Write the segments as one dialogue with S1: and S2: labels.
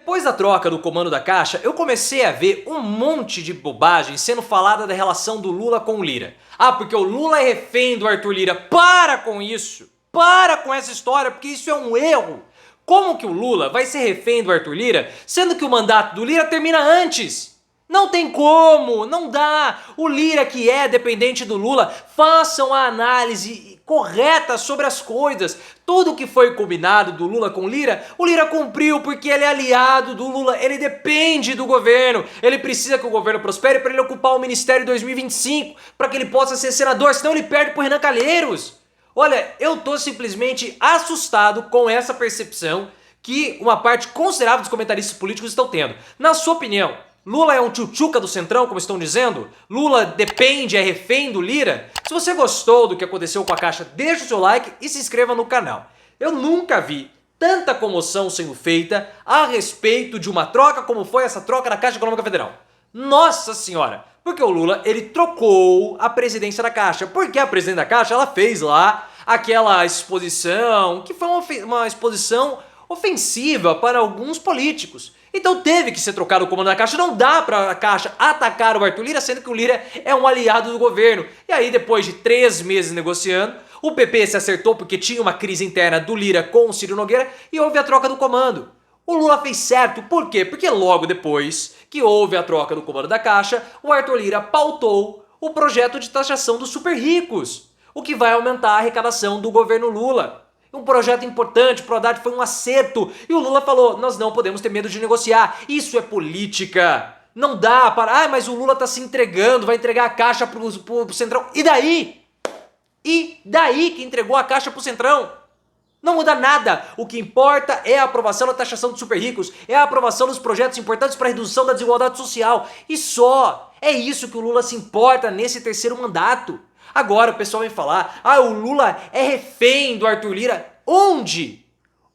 S1: Depois da troca do comando da Caixa, eu comecei a ver um monte de bobagem sendo falada da relação do Lula com o Lira. Ah, porque o Lula é refém do Arthur Lira. Para com isso! Para com essa história, porque isso é um erro! Como que o Lula vai ser refém do Arthur Lira, sendo que o mandato do Lira termina antes? Não tem como, não dá. O Lira, que é dependente do Lula, façam a análise correta sobre as coisas. Tudo que foi combinado do Lula com o Lira cumpriu porque ele é aliado do Lula, ele depende do governo, ele precisa que o governo prospere para ele ocupar o ministério em 2025, para que ele possa ser senador, senão ele perde pro Renan Calheiros. Olha, eu tô simplesmente assustado com essa percepção que uma parte considerável dos comentaristas políticos estão tendo. Na sua opinião, Lula é um tchutchuca do Centrão, como estão dizendo? Lula depende, é refém do Lira? Se você gostou do que aconteceu com a Caixa, deixa o seu like e se inscreva no canal. Eu nunca vi tanta comoção sendo feita a respeito de uma troca como foi essa troca na Caixa Econômica Federal. Nossa Senhora! Porque o Lula, ele trocou a presidência da Caixa. Porque a presidente da Caixa, ela fez lá aquela exposição, que foi uma exposição ofensiva para alguns políticos. Então teve que ser trocado o comando da Caixa. Não dá para a Caixa atacar o Arthur Lira, sendo que o Lira é um aliado do governo. E aí, depois de 3 meses negociando, o PP se acertou porque tinha uma crise interna do Lira com o Ciro Nogueira e houve a troca do comando. O Lula fez certo, por quê? Porque logo depois que houve a troca do comando da Caixa, o Arthur Lira pautou o projeto de taxação dos super ricos, o que vai aumentar a arrecadação do governo Lula. Um projeto importante, pro Haddad foi um acerto. E o Lula falou, nós não podemos ter medo de negociar. Isso é política. Não dá para... Ah, mas o Lula tá se entregando, vai entregar a Caixa pro Centrão. E daí? E daí que entregou a Caixa pro Centrão? Não muda nada. O que importa é a aprovação da taxação dos super ricos, é a aprovação dos projetos importantes para a redução da desigualdade social. E só. É isso que o Lula se importa nesse terceiro mandato. Agora o pessoal vem falar, ah, o Lula é refém do Arthur Lira. Onde?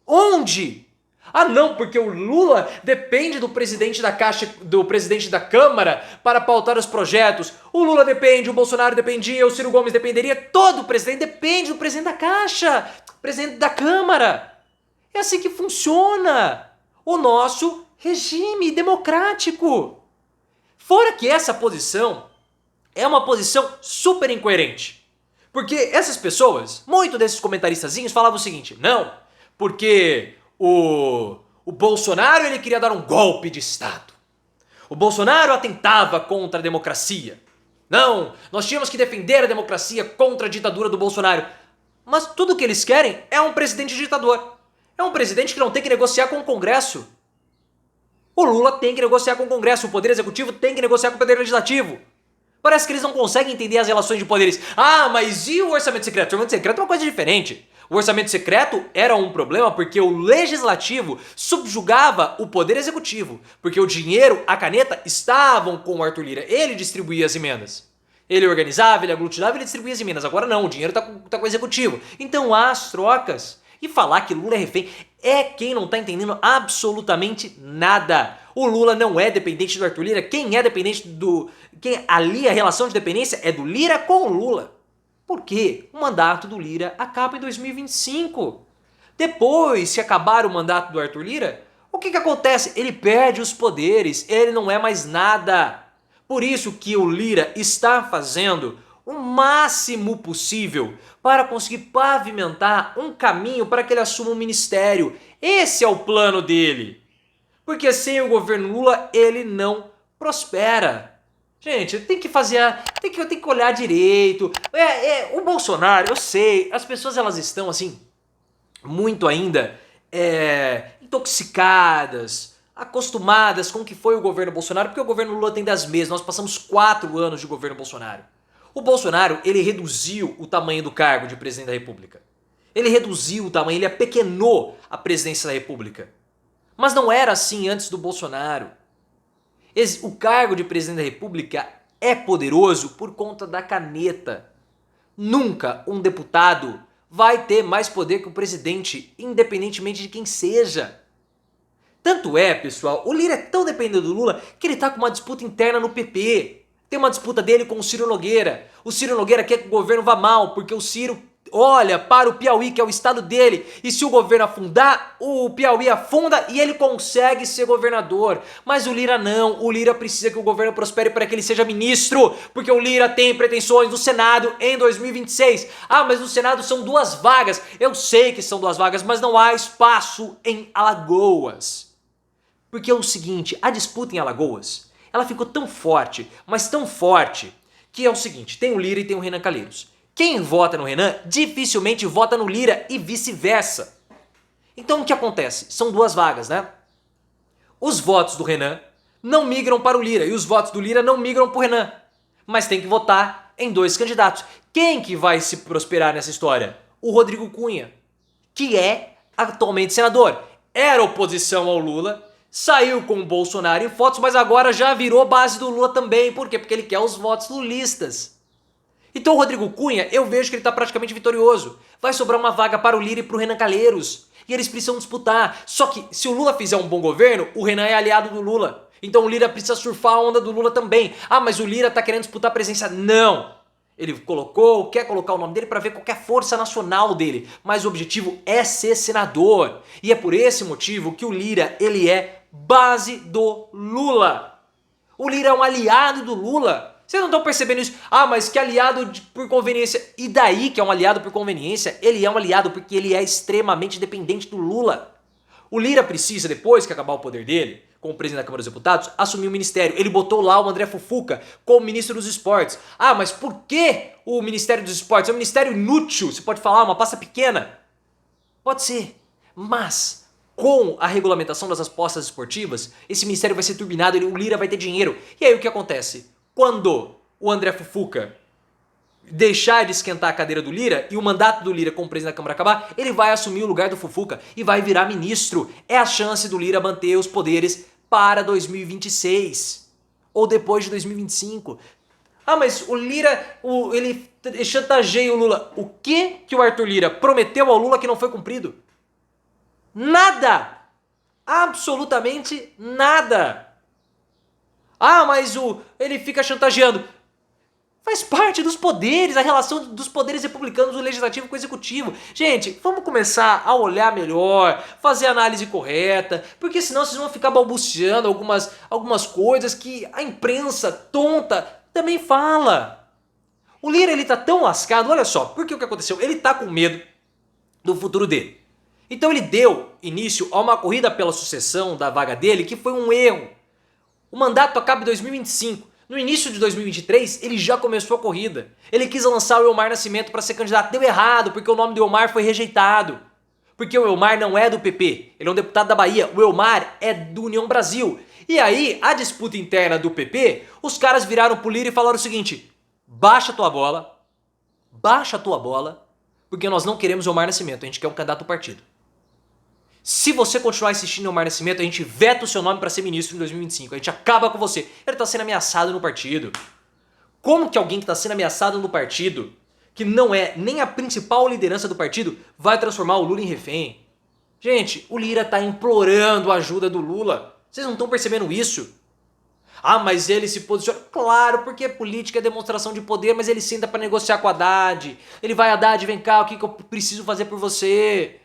S1: Onde? Ah não, porque o Lula depende do presidente da Caixa, do presidente da Câmara para pautar os projetos. O Lula depende, o Bolsonaro dependia, o Ciro Gomes dependeria, todo presidente depende do presidente da Caixa, presidente da Câmara. É assim que funciona o nosso regime democrático. Fora que essa posição é uma posição super incoerente. Porque essas pessoas, muito desses comentaristazinhos falavam o seguinte, não, porque o Bolsonaro ele queria dar um golpe de Estado. O Bolsonaro atentava contra a democracia. Não, nós tínhamos que defender a democracia contra a ditadura do Bolsonaro. Mas tudo que eles querem é um presidente ditador. É um presidente que não tem que negociar com o Congresso. O Lula tem que negociar com o Congresso, o Poder Executivo tem que negociar com o Poder Legislativo. Parece que eles não conseguem entender as relações de poderes. Ah, mas e o orçamento secreto? O orçamento secreto é uma coisa diferente. O orçamento secreto era um problema porque o legislativo subjugava o poder executivo. Porque o dinheiro, a caneta, estavam com o Arthur Lira. Ele distribuía as emendas. Ele organizava, ele aglutinava, ele distribuía as emendas. Agora não, o dinheiro tá com o executivo. Então há as trocas. E falar que Lula é refém é quem não tá entendendo absolutamente nada. O Lula não é dependente do Arthur Lira. Quem é dependente quem ali a relação de dependência é do Lira com o Lula. Por quê? O mandato do Lira acaba em 2025. Depois, se acabar o mandato do Arthur Lira, o que acontece? Ele perde os poderes, ele não é mais nada. Por isso que o Lira está fazendo o máximo possível para conseguir pavimentar um caminho para que ele assuma um ministério. Esse é o plano dele. Porque sem o governo Lula, ele não prospera. Gente, tem que olhar direito. O Bolsonaro, eu sei, as pessoas elas estão assim, muito ainda intoxicadas, acostumadas com o que foi o governo Bolsonaro, porque o governo Lula tem das mesmas. Nós passamos 4 anos de governo Bolsonaro. O Bolsonaro, ele reduziu o tamanho do cargo de presidente da República. Ele reduziu o tamanho, ele apequenou a presidência da República. Mas não era assim antes do Bolsonaro. O cargo de presidente da República é poderoso por conta da caneta. Nunca um deputado vai ter mais poder que o presidente, independentemente de quem seja. Tanto é, pessoal, o Lira é tão dependente do Lula que ele tá com uma disputa interna no PP. Tem uma disputa dele com o Ciro Nogueira. O Ciro Nogueira quer que o governo vá mal, porque o Ciro olha para o Piauí, que é o estado dele, e se o governo afundar, o Piauí afunda e ele consegue ser governador. Mas o Lira não, o Lira precisa que o governo prospere para que ele seja ministro, porque o Lira tem pretensões no Senado em 2026. Ah, mas no Senado são 2 vagas, eu sei que são 2 vagas, mas não há espaço em Alagoas. Porque é o seguinte, a disputa em Alagoas, ela ficou tão forte, mas tão forte, que é o seguinte, tem o Lira e tem o Renan Calheiros. Quem vota no Renan dificilmente vota no Lira e vice-versa. Então o que acontece? São 2 vagas, né? Os votos do Renan não migram para o Lira e os votos do Lira não migram para o Renan. Mas tem que votar em 2 candidatos. Quem que vai se prosperar nessa história? O Rodrigo Cunha, que é atualmente senador. Era oposição ao Lula, saiu com o Bolsonaro em votos, mas agora já virou base do Lula também. Por quê? Porque ele quer os votos lulistas. Então o Rodrigo Cunha, eu vejo que ele está praticamente vitorioso. Vai sobrar uma vaga para o Lira e para o Renan Calheiros. E eles precisam disputar. Só que se o Lula fizer um bom governo, o Renan é aliado do Lula. Então o Lira precisa surfar a onda do Lula também. Ah, mas o Lira está querendo disputar a presença. Não! Ele quer colocar o nome dele para ver qual é a força nacional dele. Mas o objetivo é ser senador. E é por esse motivo que o Lira, ele é base do Lula. O Lira é um aliado do Lula. Vocês não estão percebendo isso? Ah, mas que aliado por conveniência. E daí que é um aliado por conveniência? Ele é um aliado porque ele é extremamente dependente do Lula. O Lira precisa, depois que acabar o poder dele, como presidente da Câmara dos Deputados, assumir o ministério. Ele botou lá o André Fufuca como ministro dos esportes. Ah, mas por que o Ministério dos Esportes? É um ministério inútil, você pode falar, uma pasta pequena. Pode ser, mas com a regulamentação das apostas esportivas, esse ministério vai ser turbinado, o Lira vai ter dinheiro. E aí o que acontece? Quando o André Fufuca deixar de esquentar a cadeira do Lira e o mandato do Lira como presidente da Câmara acabar, ele vai assumir o lugar do Fufuca e vai virar ministro. É a chance do Lira manter os poderes para 2026 ou depois de 2025. Ah, mas o Lira, ele chantageia o Lula. O que o Arthur Lira prometeu ao Lula que não foi cumprido? Nada! Absolutamente nada! Ah, mas ele fica chantageando. Faz parte dos poderes, a relação dos poderes republicanos do legislativo com o executivo. Gente, vamos começar a olhar melhor, fazer a análise correta, porque senão vocês vão ficar balbuciando algumas coisas que a imprensa tonta também fala. O Lira, ele tá tão lascado, olha só, porque o que aconteceu? Ele tá com medo do futuro dele. Então ele deu início a uma corrida pela sucessão da vaga dele que foi um erro. O mandato acaba em 2025. No início de 2023, ele já começou a corrida. Ele quis lançar o Elmar Nascimento para ser candidato. Deu errado, porque o nome do Elmar foi rejeitado. Porque o Elmar não é do PP. Ele é um deputado da Bahia. O Elmar é do União Brasil. E aí, a disputa interna do PP, os caras viraram pro Lira e falaram o seguinte: baixa a tua bola, porque nós não queremos o Elmar Nascimento, a gente quer um candidato do partido. Se você continuar insistindo em Elmar Nascimento, a gente veta o seu nome para ser ministro em 2025. A gente acaba com você. Ele tá sendo ameaçado no partido. Como que alguém que tá sendo ameaçado no partido, que não é nem a principal liderança do partido, vai transformar o Lula em refém? Gente, o Lira tá implorando a ajuda do Lula. Vocês não estão percebendo isso? Ah, mas ele se posiciona. Claro, porque política é demonstração de poder, mas ele senta para negociar com a Haddad. Ele vai, Haddad, vem cá, o que eu preciso fazer por você?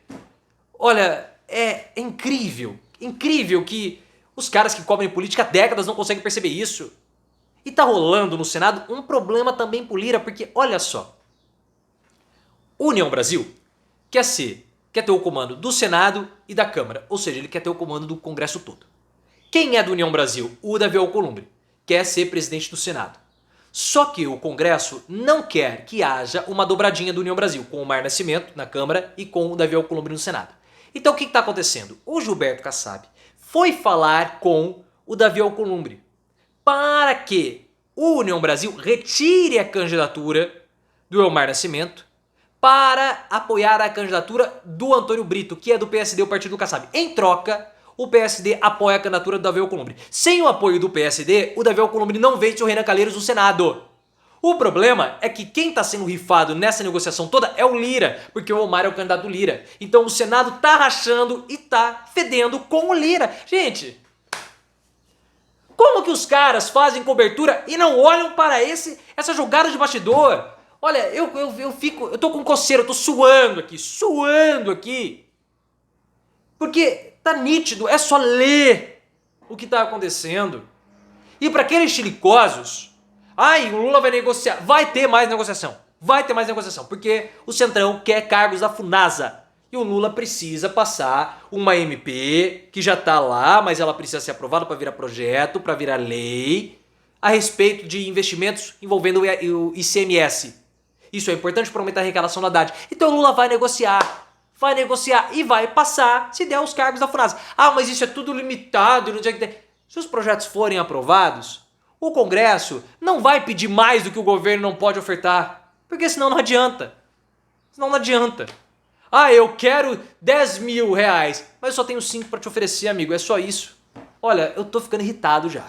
S1: Olha, é incrível que os caras que cobrem política há décadas não conseguem perceber isso. E tá rolando no Senado um problema também pro Lira, porque olha só, o União Brasil quer ter o comando do Senado e da Câmara, ou seja, ele quer ter o comando do Congresso todo. Quem é do União Brasil? O Davi Alcolumbre quer ser presidente do Senado. Só que o Congresso não quer que haja uma dobradinha do União Brasil, com o Elmar Nascimento na Câmara e com o Davi Alcolumbre no Senado. Então o que está acontecendo? O Gilberto Kassab foi falar com o Davi Alcolumbre para que o União Brasil retire a candidatura do Elmar Nascimento para apoiar a candidatura do Antônio Brito, que é do PSD, o partido do Kassab. Em troca, o PSD apoia a candidatura do Davi Alcolumbre. Sem o apoio do PSD, o Davi Alcolumbre não vence o Renan Calheiros no Senado. O problema é que quem está sendo rifado nessa negociação toda é o Lira, porque o Elmar é o candidato do Lira. Então o Senado tá rachando e tá fedendo com o Lira. Gente, como que os caras fazem cobertura e não olham para essa jogada de bastidor? Olha, eu tô com coceira, eu tô suando aqui. Porque tá nítido, é só ler o que tá acontecendo. E para aqueles chilicosos, ai, o Lula vai negociar, vai ter mais negociação, porque o Centrão quer cargos da Funasa. E o Lula precisa passar uma MP que já tá lá, mas ela precisa ser aprovada para virar projeto, para virar lei, a respeito de investimentos envolvendo o ICMS. Isso é importante para aumentar a arrecadação da Haddad. Então o Lula vai negociar e vai passar se der os cargos da Funasa. Ah, mas isso é tudo limitado, não sei o que tem. Se os projetos forem aprovados, o Congresso não vai pedir mais do que o governo não pode ofertar, porque senão não adianta. Ah, eu quero 10 mil reais, mas eu só tenho 5 para te oferecer, amigo, é só isso. Olha, eu tô ficando irritado já.